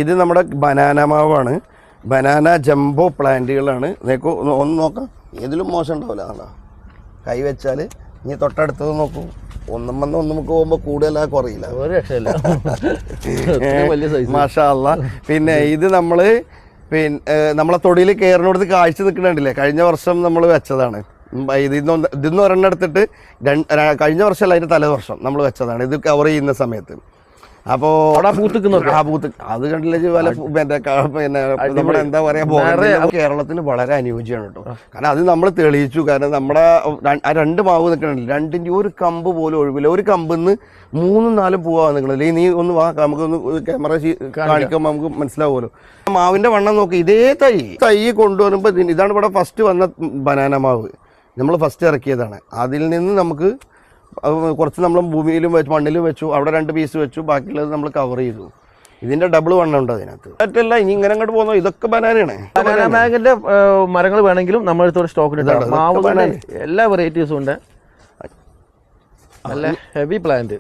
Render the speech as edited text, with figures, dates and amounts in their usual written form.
ഇത് നമ്മുടെ ബനാന മാവാണ്. ബനാന ജംബോ പ്ലാന്റുകളാണ്. നിങ്ങൾക്ക് ഒന്ന് നോക്കാം, ഏതിലും മോശം ഉണ്ടാവില്ല. കണ്ടോ, കൈ വെച്ചാൽ ഇനി തൊട്ടടുത്തത് നോക്കൂ, ഒന്നും നമുക്ക് പോകുമ്പോൾ കൂടുതലാ കുറയില്ല. മാഷാ അല്ലാ. പിന്നെ ഇത് നമ്മളെ തൊടിയിൽ കയറിനോടത്ത് കാഴ്ച നിൽക്കുന്നുണ്ടല്ലേ, കഴിഞ്ഞ വർഷം നമ്മൾ വെച്ചതാണ്. ഇതിന്ന് ഒരെണ്ണം എടുത്തിട്ട് കഴിഞ്ഞ വർഷമല്ല, അതിൻ്റെ തലേവർഷം നമ്മൾ വെച്ചതാണ് ഇത് കവർ ചെയ്യുന്ന സമയത്ത്. അപ്പോൾ അത് കണ്ടില്ലേ നമ്മുടെ എന്താ പറയാ, കേരളത്തിന് വളരെ അനുയോജ്യമാണ് കേട്ടോ. കാരണം അത് നമ്മൾ തെളിയിച്ചു. കാരണം നമ്മുടെ രണ്ട് മാവ് നിൽക്കണില്ല, രണ്ടിൻ്റെ ഒരു കമ്പ് പോലും ഒഴിവില്ല. ഒരു കമ്പിന്ന് 3-4 പൂവാ നിൽക്കണില്ല. നീ ഒന്ന് വാ, നമുക്കൊന്ന് ക്യാമറ കാണിക്കുമ്പോൾ നമുക്ക് മനസ്സിലാവുമല്ലോ. മാവിന്റെ വണ്ണം നോക്കി. ഇതേ തൈ കൊണ്ടുവരുമ്പോൾ ഇതാണ് ഇവിടെ ഫസ്റ്റ് വന്ന ബനാന മാവ്, നമ്മൾ ഫസ്റ്റ് ഇറക്കിയതാണ്. അതിൽ നിന്ന് നമുക്ക് കുറച്ച് നമ്മൾ ഭൂമിയിലും വെച്ചു, മണ്ണിലും വെച്ചു, അവിടെ 2 പീസ് വെച്ചു, ബാക്കിയുള്ളത് നമ്മൾ കവർ ചെയ്തു. ഇതിന്റെ ഡബിൾ വണ്ണം ഉണ്ട് അതിനകത്ത്. മറ്റല്ല ഇനി ഇങ്ങനെ അങ്ങോട്ട് പോകുന്നു. ഇതൊക്കെ ബനാനയാണ്. ബനാന ബാഗിന്റെ മരങ്ങൾ വേണമെങ്കിലും നമ്മളടുത്തോടെ സ്റ്റോക്ക് മാവ് എല്ലാ വെറൈറ്റീസും ഉണ്ട്. നല്ല ഹെവി പ്ലാന്റ്.